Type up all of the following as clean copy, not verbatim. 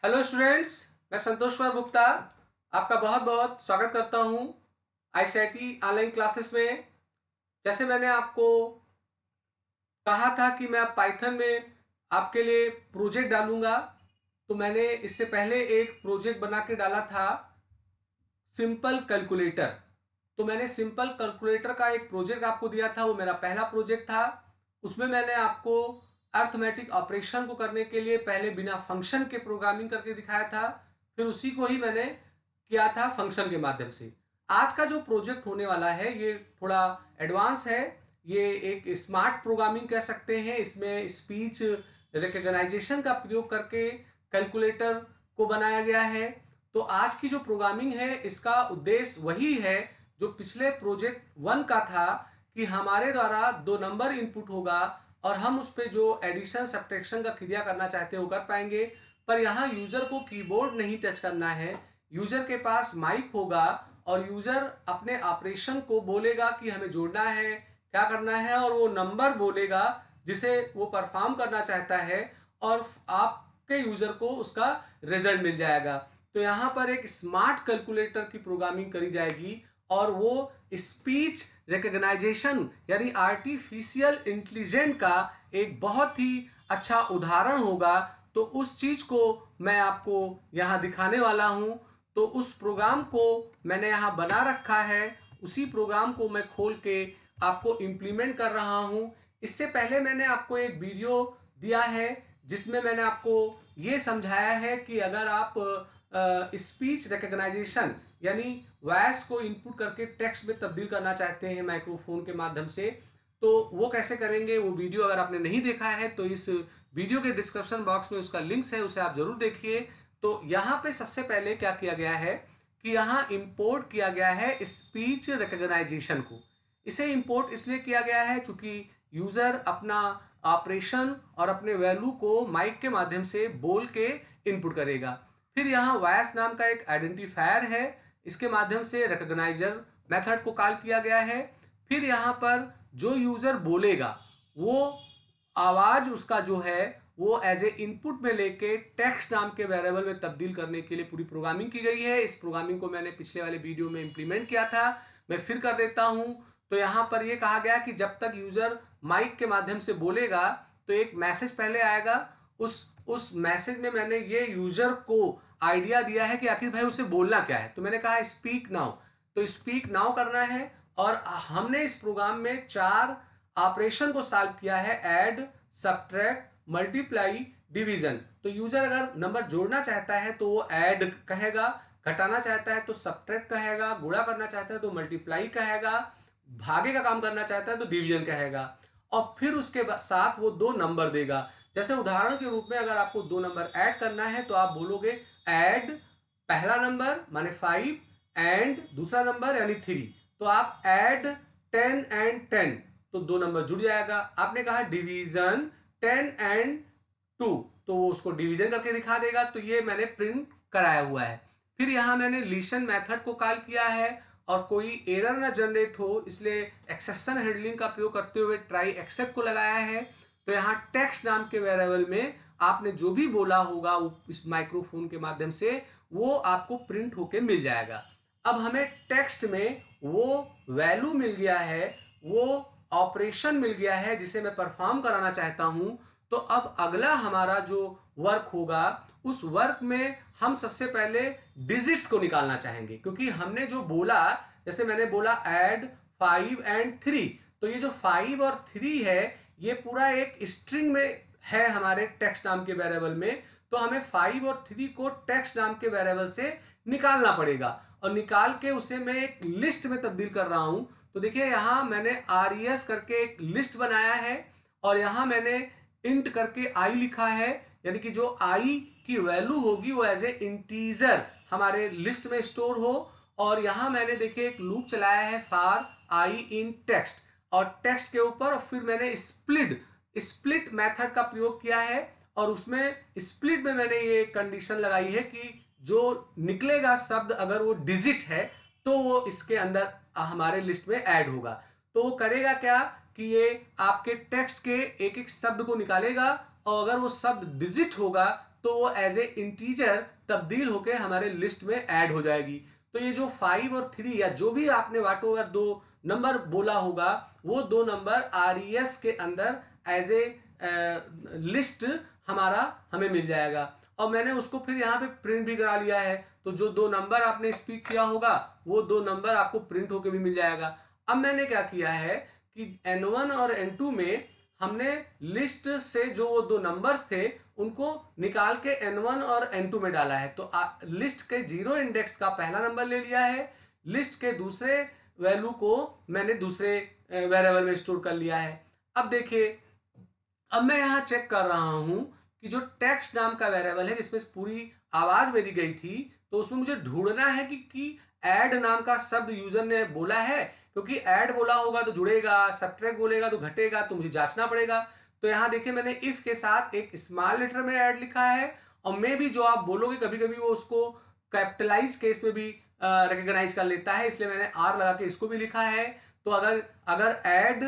Hello students, मैं संतोष कुमार गुप्ता आपका बहुत बहुत स्वागत करता हूं आईसीआईटी ऑनलाइन क्लासेस में। जैसे मैंने आपको कहा था कि मैं अब पाइथन में आपके लिए प्रोजेक्ट डालूंगा, तो मैंने इससे पहले एक प्रोजेक्ट बना के डाला था सिंपल कैलकुलेटर। तो मैंने सिंपल कैलकुलेटर का एक प्रोजेक्ट आपको दिया था, वो मेरा पहला प्रोजेक्ट था। उसमें मैंने आपको अर्थमेटिक ऑपरेशन को करने के लिए पहले बिना फंक्शन के प्रोग्रामिंग करके दिखाया था, फिर उसी को ही मैंने किया था फंक्शन के माध्यम से। आज का जो प्रोजेक्ट होने वाला है ये थोड़ा एडवांस है। ये एक स्मार्ट प्रोग्रामिंग कह सकते हैं। इसमें स्पीच रिकग्नाइजेशन का प्रयोग करके कैलकुलेटर को बनाया गया है। तो आज की जो प्रोग्रामिंग है इसका उद्देश्य वही है जो पिछले प्रोजेक्ट 1 का था, कि हमारे द्वारा दो नंबर इनपुट होगा और हम उस पर जो एडिशन सब्ट्रैक्शन का क्रिया करना चाहते हैं वो कर पाएंगे। पर यहाँ यूजर को कीबोर्ड नहीं टच करना है, यूजर के पास माइक होगा और यूजर अपने ऑपरेशन को बोलेगा कि हमें जोड़ना है, क्या करना है, और वो नंबर बोलेगा जिसे वो परफॉर्म करना चाहता है और आपके यूजर को उसका रिजल्ट मिल जाएगा। तो यहाँ पर एक स्मार्ट कैलकुलेटर की प्रोग्रामिंग करी जाएगी और वो स्पीच रिकग्नाइजेशन यानी आर्टिफिशियल इंटेलिजेंट का एक बहुत ही अच्छा उदाहरण होगा। तो उस चीज को मैं आपको यहाँ दिखाने वाला हूँ। तो उस प्रोग्राम को मैंने यहाँ बना रखा है, उसी प्रोग्राम को मैं खोल के आपको इम्प्लीमेंट कर रहा हूँ। इससे पहले मैंने आपको एक वीडियो दिया है जिसमें मैंने आपको ये समझाया है कि अगर आप स्पीच रिकग्नाइजेशन यानी वॉइस को इनपुट करके टेक्स्ट में तब्दील करना चाहते हैं माइक्रोफोन के माध्यम से, तो वो कैसे करेंगे। वो वीडियो अगर आपने नहीं देखा है तो इस वीडियो के डिस्क्रिप्शन बॉक्स में उसका लिंक्स है, उसे आप जरूर देखिए। तो यहाँ पे सबसे पहले क्या किया गया है कि यहाँ इंपोर्ट किया गया है स्पीच रिकग्नाइजेशन को। इसे इंपोर्ट इसलिए किया गया है क्योंकि यूजर अपना ऑपरेशन और अपने वैल्यू को माइक के माध्यम से बोल के इनपुट करेगा। फिर यहाँ वॉइस नाम का एक आइडेंटिफायर है, इसके माध्यम से रिकग्नाइजर मेथड को कॉल किया गया है। फिर यहाँ पर जो यूजर बोलेगा वो आवाज उसका जो है वो एज ए इनपुट में लेके टेक्स्ट नाम के वेरिएबल में तब्दील करने के लिए पूरी प्रोग्रामिंग की गई है। इस प्रोग्रामिंग को मैंने पिछले वाले वीडियो में इंप्लीमेंट किया था, मैं फिर कर देता हूं। तो यहाँ पर ये कहा गया कि जब तक यूजर माइक के माध्यम से बोलेगा तो एक मैसेज पहले आएगा। उस मैसेज में मैंने ये यूजर को आइडिया दिया है कि आखिर भाई उसे बोलना क्या है। तो मैंने कहा स्पीक नाउ, तो स्पीक नाउ करना है। और हमने इस प्रोग्राम में 4 ऑपरेशन को सॉल्व किया है, ऐड, सब्ट्रैक्ट, मल्टीप्लाई, डिवीजन। तो यूजर अगर नंबर जोड़ना चाहता है तो वो ऐड कहेगा, घटाना चाहता है तो सब्ट्रैक्ट कहेगा, गुणा करना चाहता है तो मल्टीप्लाई कहेगा, भागे का काम करना चाहता है तो डिवीजन कहेगा, और फिर उसके साथ वो 2 नंबर देगा। जैसे उदाहरण के रूप में अगर आपको 2 नंबर ऐड करना है तो आप बोलोगे ऐड पहला नंबर माने 5 एंड दूसरा नंबर यानी 3। तो आप ऐड 10 एंड 10, तो 2 नंबर जुड़ जाएगा। आपने कहा डिवीजन 10 एंड 2, तो वो उसको डिवीजन करके दिखा देगा। तो ये मैंने प्रिंट कराया हुआ है। फिर यहाँ मैंने लिसन मेथड को कॉल किया है और कोई एरर ना जनरेट हो इसलिए एक्सेप्शन हैंडलिंग का प्रयोग करते हुए ट्राई एक्सेप्ट को लगाया है। तो यहाँ टेक्स्ट नाम के वेरिएबल में आपने जो भी बोला होगा इस माइक्रोफोन के माध्यम से वो आपको प्रिंट होके मिल जाएगा। अब हमें टेक्स्ट में वो वैल्यू मिल गया है, वो ऑपरेशन मिल गया है जिसे मैं परफॉर्म कराना चाहता हूं। तो अब अगला हमारा जो वर्क होगा उस वर्क में हम सबसे पहले डिजिट्स को निकालना चाहेंगे, क्योंकि हमने जो बोला, जैसे मैंने बोला ऐड 5 एंड 3, तो ये जो 5 और 3 है ये पूरा एक स्ट्रिंग में है हमारे टेक्स्ट नाम के वेरिएबल में। तो हमें 5 और 3 को टेक्स्ट नाम के वेरिएबल से निकालना पड़ेगा और निकाल के उसे मैं एक लिस्ट में तब्दील कर रहा हूं। तो देखिए यहाँ मैंने res करके एक लिस्ट बनाया है और यहाँ मैंने इंट करके आई लिखा है, यानी कि जो आई की वैल्यू होगी वो एज ए इंटीजर हमारे लिस्ट में स्टोर हो। और यहाँ मैंने देखिए एक लूप चलाया है फॉर आई इन टेक्स्ट, और टेक्स्ट के ऊपर और फिर मैंने स्प्लिट मेथड का प्रयोग किया है और उसमें स्प्लिट में मैंने ये कंडीशन लगाई है कि जो निकलेगा शब्द अगर वो डिजिट है तो वो इसके अंदर हमारे लिस्ट में ऐड होगा। तो वो करेगा क्या कि ये आपके टेक्स्ट के एक एक शब्द को निकालेगा और अगर वो शब्द डिजिट होगा तो वो एज ए इंटीजर तब्दील होकर हमारे लिस्ट में ऐड हो जाएगी। तो ये जो 5 और 3 या जो भी आपने वाट ओवर 2 नंबर बोला होगा, वो 2 नंबर RES के अंदर एज ए लिस्ट हमें मिल जाएगा। और मैंने उसको फिर यहाँ पे प्रिंट भी करा लिया है, तो जो 2 नंबर आपने स्पीक किया होगा वो 2 नंबर आपको प्रिंट होके भी मिल जाएगा। अब मैंने क्या किया है कि N1 और N2 में हमने लिस्ट से जो वो 2 नंबर्स थे उनको निकाल के N1 और N2 में डाला है। तो लिस्ट के 0 इंडेक्स का पहला नंबर ले लिया है, लिस्ट के दूसरे वैल्यू को मैंने दूसरे वेरिएबल में स्टोर कर लिया है। अब देखिए, अब मैं यहाँ चेक कर रहा हूं कि जो टेक्स्ट नाम का वेरिएबल है जिसमें पूरी आवाज मेरी गई थी, तो उसमें मुझे ढूंढना है कि ऐड नाम का शब्द यूजर ने बोला है, क्योंकि ऐड बोला होगा तो जुड़ेगा, सब्ट्रैक्ट बोलेगा तो घटेगा, तो मुझे जांचना पड़ेगा। तो यहाँ देखिए, मैंने इफ के साथ एक स्मॉल लेटर में ऐड लिखा है, और मे भी जो आप बोलोगे कभी कभी वो उसको कैपिटलाइज केस में भी रिकॉग्नाइज कर लेता है, इसलिए मैंने आर लगा के इसको भी लिखा है। तो अगर अगर ऐड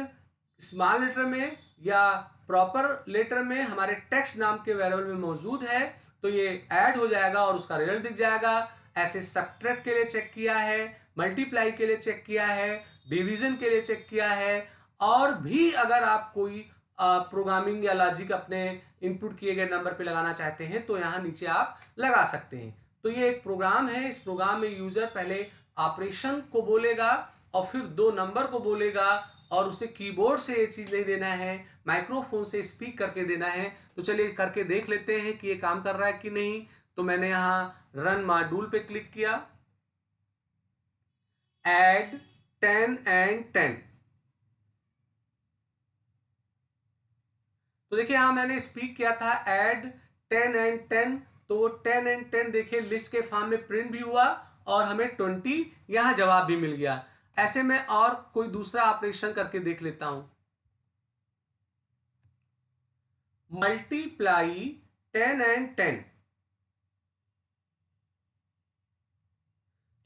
स्मॉल लेटर में या प्रॉपर लेटर में हमारे टेक्स्ट नाम के वेरिएबल में मौजूद है, तो ये ऐड हो जाएगा और उसका रिजल्ट दिख जाएगा। ऐसे सब्ट्रैक्ट के लिए चेक किया है, मल्टीप्लाई के लिए चेक किया है, डिवीजन के लिए चेक किया है, और भी अगर आप कोई प्रोग्रामिंग या लॉजिक अपने इनपुट किए गए नंबर पे लगाना चाहते हैं तो यहाँ नीचे आप लगा सकते हैं। तो ये एक प्रोग्राम है, इस प्रोग्राम में यूजर पहले ऑपरेशन को बोलेगा और फिर 2 नंबर को बोलेगा, और उसे कीबोर्ड से ये चीज नहीं देना है, माइक्रोफोन से स्पीक करके देना है। तो चलिए करके देख लेते हैं कि ये काम कर रहा है कि नहीं। तो मैंने यहाँ रन मॉड्यूल पे क्लिक किया, ऐड 10 and 10। तो देखिए यहाँ मैंने स्पीक किया था ऐड 10 and 10, तो वो 10 and 10 देखिए लिस्ट के फॉर्म में प्रिंट भी हुआ और हमें 20 यहाँ जवाब भी मिल गया। ऐसे में और कोई दूसरा ऑपरेशन करके देख लेता हूं, मल्टीप्लाई 10 and 10।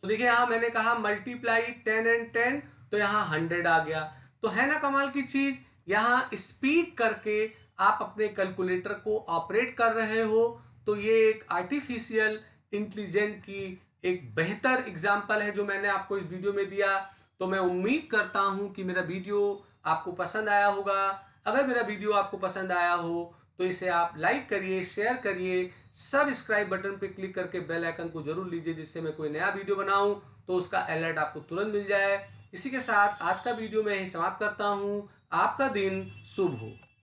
तो देखिए यहां मैंने कहा मल्टीप्लाई 10 and 10, तो यहां 100 आ गया। तो है ना कमाल की चीज, यहां स्पीक करके आप अपने कैलकुलेटर को ऑपरेट कर रहे हो। तो ये एक आर्टिफिशियल इंटेलिजेंस की एक बेहतर एग्जांपल है जो मैंने आपको इस वीडियो में दिया। तो मैं उम्मीद करता हूं कि मेरा वीडियो आपको पसंद आया होगा। अगर मेरा वीडियो आपको पसंद आया हो तो इसे आप लाइक करिए, शेयर करिए, सब्सक्राइब बटन पे क्लिक करके बेल आइकन को जरूर लीजिए, जिससे मैं कोई नया वीडियो बनाऊं तो उसका अलर्ट आपको तुरंत मिल जाए। इसी के साथ आज का वीडियो मैं यही समाप्त करता हूं। आपका दिन शुभ हो।